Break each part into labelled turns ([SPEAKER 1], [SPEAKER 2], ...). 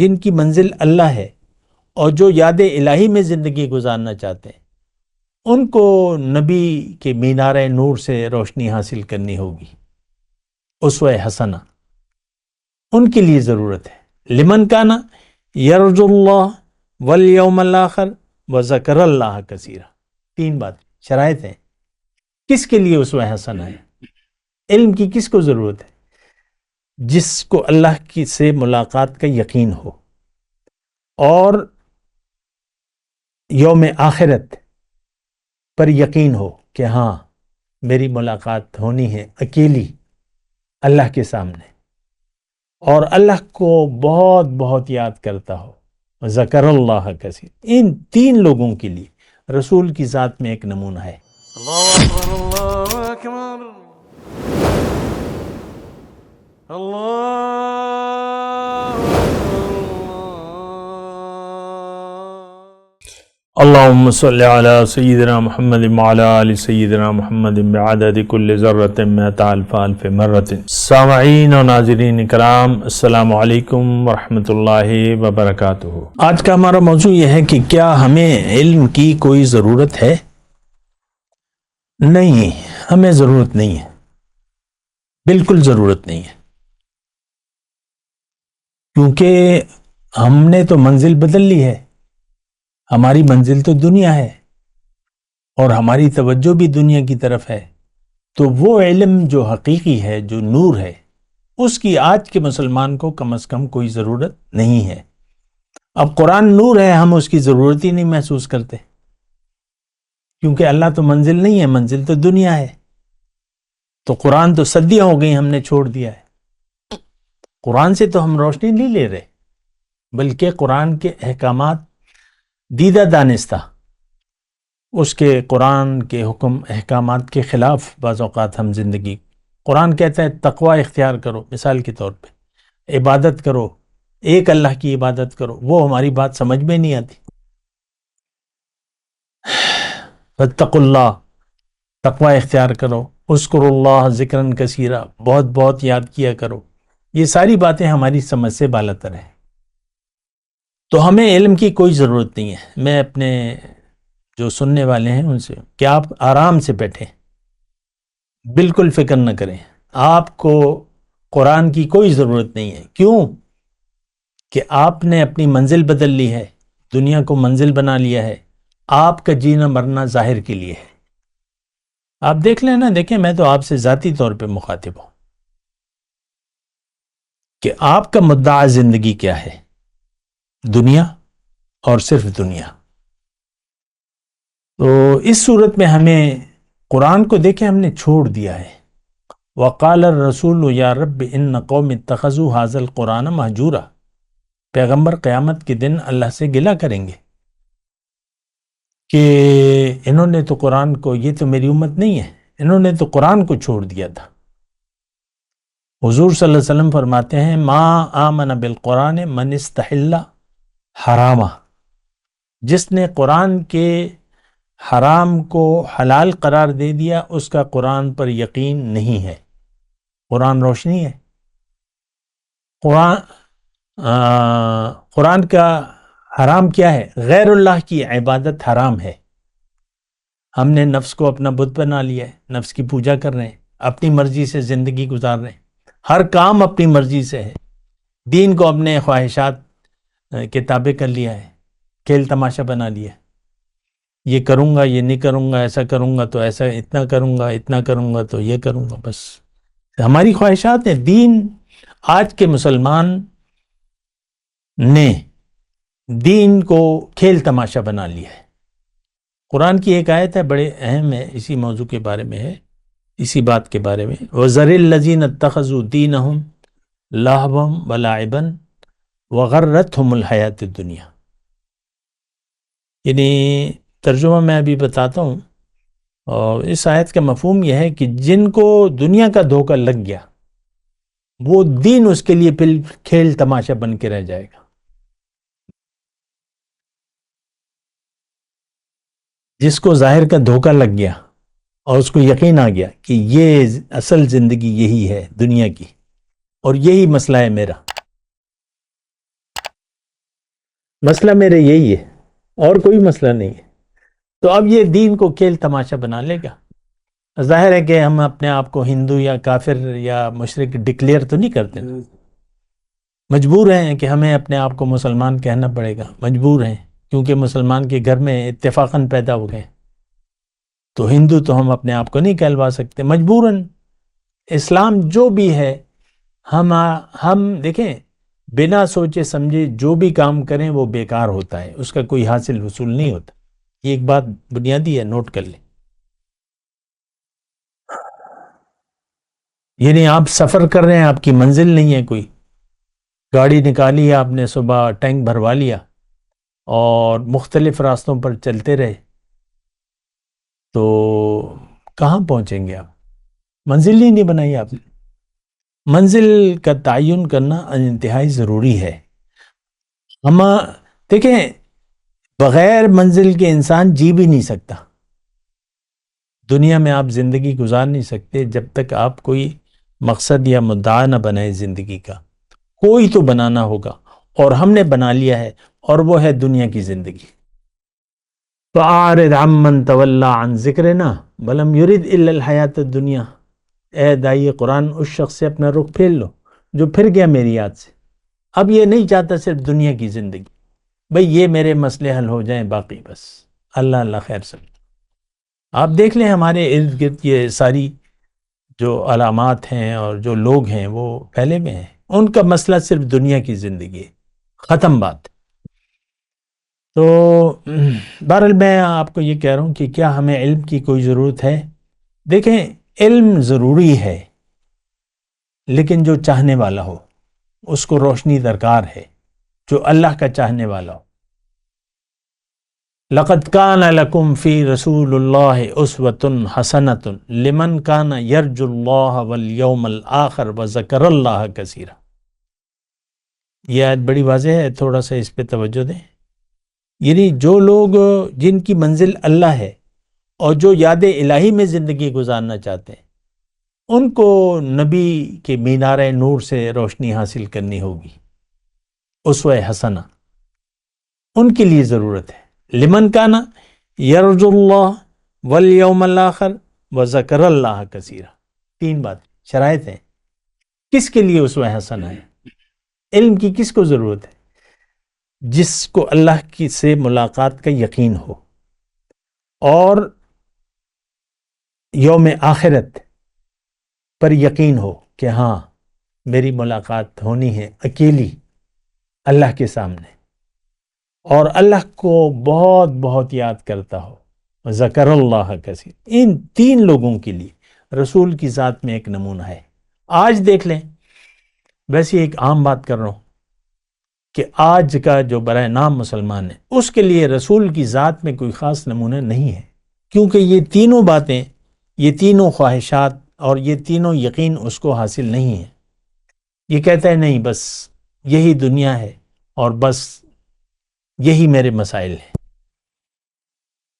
[SPEAKER 1] جن کی منزل اللہ ہے اور جو یاد الہی میں زندگی گزارنا چاہتے ہیں، ان کو نبی کے مینار نور سے روشنی حاصل کرنی ہوگی، اسوہ حسنہ ان کے لیے ضرورت ہے۔ لمن کانا یرجو اللہ والیوم الآخر وذکر اللہ کثیرا، 3 بات شرائط ہیں۔ کس کے لیے اسوہ حسنہ ہے؟ علم کی کس کو ضرورت ہے؟ جس کو اللہ کی سے ملاقات کا یقین ہو اور یوم آخرت پر یقین ہو کہ ہاں میری ملاقات ہونی ہے اکیلی اللہ کے سامنے، اور اللہ کو بہت بہت یاد کرتا ہو، ذکر اللہ کثیر۔ ان 3 لوگوں کے لیے رسول کی ذات میں ایک نمونہ ہے۔
[SPEAKER 2] اللہ اکبر، اللہ اکبر، اللہ
[SPEAKER 1] اللہم صلی علی سیدنا محمد وعلی آل سیدنا محمد بعدد کل ذرۃ مئۃ الف الف مرۃ۔ سامعین و ناظرین کرام، السلام علیکم ورحمۃ اللہ وبرکاتہ۔ آج کا ہمارا موضوع یہ ہے کہ کیا ہمیں علم کی کوئی ضرورت ہے؟ نہیں، ہمیں ضرورت نہیں ہے، بالکل ضرورت نہیں ہے، کیونکہ ہم نے تو منزل بدل لی ہے۔ ہماری منزل تو دنیا ہے اور ہماری توجہ بھی دنیا کی طرف ہے، تو وہ علم جو حقیقی ہے، جو نور ہے، اس کی آج کے مسلمان کو کم از کم کوئی ضرورت نہیں ہے۔ اب قرآن نور ہے، ہم اس کی ضرورت ہی نہیں محسوس کرتے، کیونکہ اللہ تو منزل نہیں ہے، منزل تو دنیا ہے۔ تو قرآن تو صدیاں ہو گئی ہم نے چھوڑ دیا ہے۔ قرآن سے تو ہم روشنی نہیں لے رہے، بلکہ قرآن کے احکامات دیدہ دانستہ، اس کے قرآن کے حکم احکامات کے خلاف بعض اوقات ہم زندگی۔ قرآن کہتا ہے تقوی اختیار کرو، مثال کے طور پہ عبادت کرو، ایک اللہ کی عبادت کرو، وہ ہماری بات سمجھ میں نہیں آتی۔ فاتقوا اللہ، تقوی اختیار کرو، اذکروا اللہ ذکرا کثیرا، بہت بہت یاد کیا کرو، یہ ساری باتیں ہماری سمجھ سے بالاتر ہیں۔ تو ہمیں علم کی کوئی ضرورت نہیں ہے۔ میں اپنے جو سننے والے ہیں ان سے کہ آپ آرام سے بیٹھیں، بالکل فکر نہ کریں، آپ کو قرآن کی کوئی ضرورت نہیں ہے۔ کیوں؟ کہ آپ نے اپنی منزل بدل لی ہے، دنیا کو منزل بنا لیا ہے۔ آپ کا جینا مرنا ظاہر کے لیے ہے۔ آپ دیکھ لیں نا، دیکھیں، میں تو آپ سے ذاتی طور پہ مخاطب ہوں کہ آپ کا مدعا زندگی کیا ہے؟ دنیا اور صرف دنیا۔ تو اس صورت میں ہمیں قرآن کو دیکھیں ہم نے چھوڑ دیا ہے۔ وقال الرسول یا رب ان قوم اتخذوا هذا القرآن مہجورا، پیغمبر قیامت کے دن اللہ سے گلہ کریں گے کہ انہوں نے تو قرآن کو، یہ تو میری امت نہیں ہے، انہوں نے تو قرآن کو چھوڑ دیا تھا۔ حضور صلی اللہ علیہ وسلم فرماتے ہیں ما آمن بالقرآن من استحل حرامہ، جس نے قرآن کے حرام کو حلال قرار دے دیا، اس کا قرآن پر یقین نہیں ہے۔ قرآن روشنی ہے۔ قرآن کا حرام کیا ہے؟ غیر اللہ کی عبادت حرام ہے۔ ہم نے نفس کو اپنا بت بنا لیا ہے، نفس کی پوجا کر رہے ہیں، اپنی مرضی سے زندگی گزار رہے ہیں، ہر کام اپنی مرضی سے ہے، دین کو اپنے خواہشات کے تابع کر لیا ہے، کھیل تماشا بنا لیا ہے۔ یہ کروں گا، یہ نہیں کروں گا، ایسا کروں گا تو ایسا، اتنا کروں گا، اتنا کروں گا تو یہ کروں گا، بس ہماری خواہشات ہیں۔ دین، آج کے مسلمان نے دین کو کھیل تماشا بنا لیا ہے۔ قرآن کی ایک آیت ہے، بڑے اہم ہے، اسی موضوع کے بارے میں ہے، اسی بات کے بارے میں، وَذَرِ الَّذِينَ اتَّخَذُوا دِينَهُمْ لَهْوًا وَلَعِبًا وَغَرَّتْهُمُ الْحَيَاةُ الدُّنْيَا۔ یعنی ترجمہ میں ابھی بتاتا ہوں، اور اس آیت کا مفہوم یہ ہے کہ جن کو دنیا کا دھوکہ لگ گیا، وہ دین اس کے لیے پھر کھیل تماشا بن کے رہ جائے گا۔ جس کو ظاہر کا دھوکہ لگ گیا اور اس کو یقین آ گیا کہ یہ اصل زندگی یہی ہے دنیا کی، اور یہی مسئلہ ہے میرا، مسئلہ میرے یہی ہے، اور کوئی مسئلہ نہیں ہے۔ تو اب یہ دین کو کھیل تماشا بنا لے گا۔ ظاہر ہے کہ ہم اپنے آپ کو ہندو یا کافر یا مشرک ڈکلیئر تو نہیں کرتے نا، مجبور ہیں کہ ہمیں اپنے آپ کو مسلمان کہنا پڑے گا، مجبور ہیں، کیونکہ مسلمان کے گھر میں اتفاقاً پیدا ہو گئے، تو ہندو تو ہم اپنے آپ کو نہیں کہلوا سکتے، مجبوراً۔ اسلام جو بھی ہے، ہم دیکھیں بنا سوچے سمجھے جو بھی کام کریں وہ بیکار ہوتا ہے، اس کا کوئی حاصل حصول نہیں ہوتا۔ یہ ایک بات بنیادی ہے، نوٹ کر لیں۔ یعنی آپ سفر کر رہے ہیں، آپ کی منزل نہیں ہے، کوئی گاڑی نکالی ہے آپ نے، صبح ٹینک بھروا لیا اور مختلف راستوں پر چلتے رہے، تو کہاں پہنچیں گے آپ؟ منزل ہی نہیں بنائی آپ نے۔ منزل کا تعین کرنا انتہائی ضروری ہے۔ ہم دیکھیں بغیر منزل کے انسان جی بھی نہیں سکتا، دنیا میں آپ زندگی گزار نہیں سکتے جب تک آپ کوئی مقصد یا مدعا نہ بنائے زندگی کا۔ کوئی تو بنانا ہوگا، اور ہم نے بنا لیا ہے، اور وہ ہے دنیا کی زندگی۔ فَأَعْرِضْ عَمَّنْ تَوَلَّىٰ عَنْ ذِكْرِنَا وَلَمْ يُرِدْ إِلَّا الْحَيَاةَ الدُّنْيَا۔ اے دائی قرآن، اس شخص سے اپنا رخ پھیر لو جو پھر گیا میری یاد سے، اب یہ نہیں چاہتا صرف دنیا کی زندگی، بھئی یہ میرے مسئلے حل ہو جائیں، باقی بس اللہ اللہ خیر سب۔ آپ دیکھ لیں ہمارے ارد گرد یہ ساری جو علامات ہیں اور جو لوگ ہیں وہ پھیلے میں ہیں، ان کا مسئلہ صرف دنیا کی زندگی ہے، ختم بات۔ تو بہرحال میں آپ کو یہ کہہ رہا ہوں کہ کیا ہمیں علم کی کوئی ضرورت ہے؟ دیکھیں علم ضروری ہے، لیکن جو چاہنے والا ہو اس کو روشنی درکار ہے، جو اللہ کا چاہنے والا ہو۔ لَقَدْ كَانَ لَكُمْ فِي رَسُولِ اللَّهِ أُسْوَةٌ حَسَنَةٌ لِمَنْ كَانَ يَرْجُو اللَّهَ وَالْيَوْمَ الْآخِرَ وَذَكَرَ اللَّهَ كَثِيرًا۔ یہ آیت بڑی واضح ہے، تھوڑا سا اس پہ توجہ دیں۔ یعنی جو لوگ جن کی منزل اللہ ہے اور جو یاد الہی میں زندگی گزارنا چاہتے ہیں، ان کو نبی کے مینار نور سے روشنی حاصل کرنی ہوگی، اسوہ حسنہ ان کے لیے ضرورت ہے۔ لمن کانا یرجو اللہ والیوم الاخر وذکر اللہ کثیرا، تین بات شرائط ہیں۔ کس کے لیے اسوہ حسنہ ہے؟ علم کی کس کو ضرورت ہے؟ جس کو اللہ کی سے ملاقات کا یقین ہو اور یوم آخرت پر یقین ہو کہ ہاں میری ملاقات ہونی ہے اکیلی اللہ کے سامنے، اور اللہ کو بہت بہت یاد کرتا ہو، ذکر اللہ کثیر۔ ان تین لوگوں کے لیے رسول کی ذات میں ایک نمونہ ہے۔ آج دیکھ لیں، ویسے ایک عام بات کر رہا ہوں کہ آج کا جو برائے نام مسلمان ہے اس کے لیے رسول کی ذات میں کوئی خاص نمونہ نہیں ہے، کیونکہ یہ تینوں باتیں، یہ تینوں خواہشات اور یہ تینوں یقین اس کو حاصل نہیں ہے۔ یہ کہتا ہے نہیں بس یہی دنیا ہے اور بس یہی میرے مسائل ہیں۔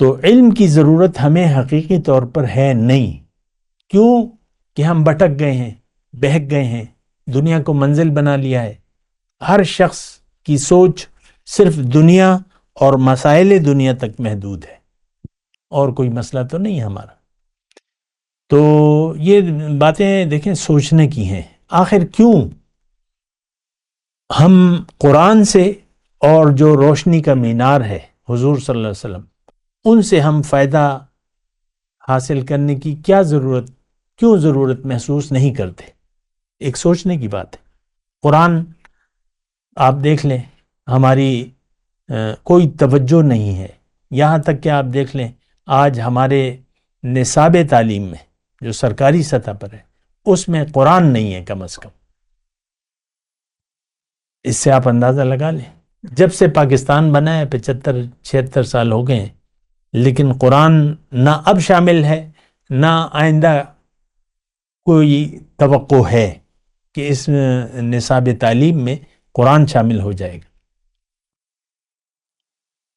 [SPEAKER 1] تو علم کی ضرورت ہمیں حقیقی طور پر ہے نہیں، کیوں کہ ہم بھٹک گئے ہیں، بہک گئے ہیں، دنیا کو منزل بنا لیا ہے۔ ہر شخص کی سوچ صرف دنیا اور مسائل دنیا تک محدود ہے، اور کوئی مسئلہ تو نہیں ہے ہمارا۔ تو یہ باتیں دیکھیں سوچنے کی ہیں، آخر کیوں ہم قرآن سے اور جو روشنی کا مینار ہے حضور صلی اللہ علیہ وسلم، ان سے ہم فائدہ حاصل کرنے کی کیوں ضرورت محسوس نہیں کرتے؟ ایک سوچنے کی بات ہے۔ قرآن آپ دیکھ لیں ہماری کوئی توجہ نہیں ہے، یہاں تک کہ آپ دیکھ لیں آج ہمارے نصاب تعلیم میں جو سرکاری سطح پر ہے اس میں قرآن نہیں ہے کم از کم۔ اس سے آپ اندازہ لگا لیں، جب سے پاکستان بنا ہے 75-76 سال ہو گئے ہیں، لیکن قرآن نہ اب شامل ہے نہ آئندہ کوئی توقع ہے کہ اس نصاب تعلیم میں قرآن شامل ہو جائے گا۔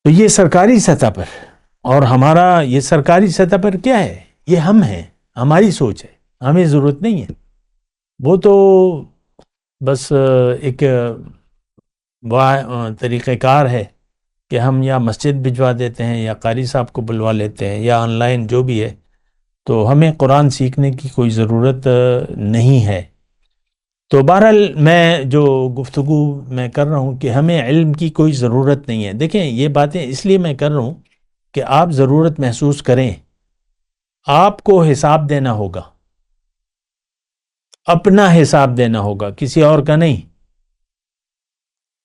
[SPEAKER 1] تو یہ سرکاری سطح پر، اور ہمارا یہ سرکاری سطح پر کیا ہے؟ یہ ہم ہیں، ہماری سوچ ہے، ہمیں ضرورت نہیں ہے۔ وہ تو بس ایک طریقہ کار ہے کہ ہم یا مسجد بھجوا دیتے ہیں یا قاری صاحب کو بلوا لیتے ہیں یا آن لائن جو بھی ہے، تو ہمیں قرآن سیکھنے کی کوئی ضرورت نہیں ہے۔ تو بہرحال میں جو گفتگو میں کر رہا ہوں کہ ہمیں علم کی کوئی ضرورت نہیں ہے۔ دیکھیں یہ باتیں اس لیے میں کر رہا ہوں کہ آپ ضرورت محسوس کریں، آپ کو حساب دینا ہوگا، اپنا حساب دینا ہوگا، کسی اور کا نہیں،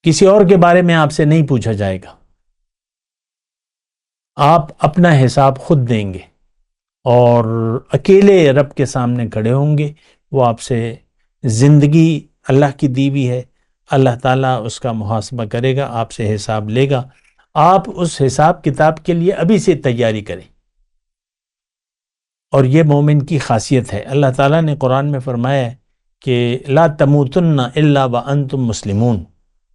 [SPEAKER 1] کسی اور کے بارے میں آپ سے نہیں پوچھا جائے گا، آپ اپنا حساب خود دیں گے اور اکیلے رب کے سامنے کھڑے ہوں گے۔ وہ آپ سے زندگی اللہ کی دی ہوئی ہے، اللہ تعالیٰ اس کا محاسبہ کرے گا، آپ سے حساب لے گا۔ آپ اس حساب کتاب کے لیے ابھی سے تیاری کریں، اور یہ مومن کی خاصیت ہے۔ اللہ تعالیٰ نے قرآن میں فرمایا ہے کہ لا تموتن الا وانتم مسلمون،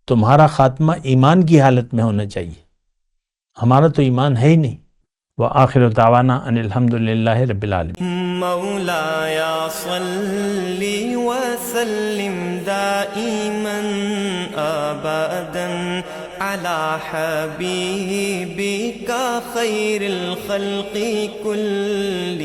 [SPEAKER 1] تمہارا خاتمہ ایمان کی حالت میں ہونا چاہیے، ہمارا تو ایمان ہے ہی نہیں۔ وآخر دعوانا ان الحمد للہ رب العالمین۔
[SPEAKER 3] مولاي صل وسلم دائما ابدا على حبيبك خير الخلق كلهم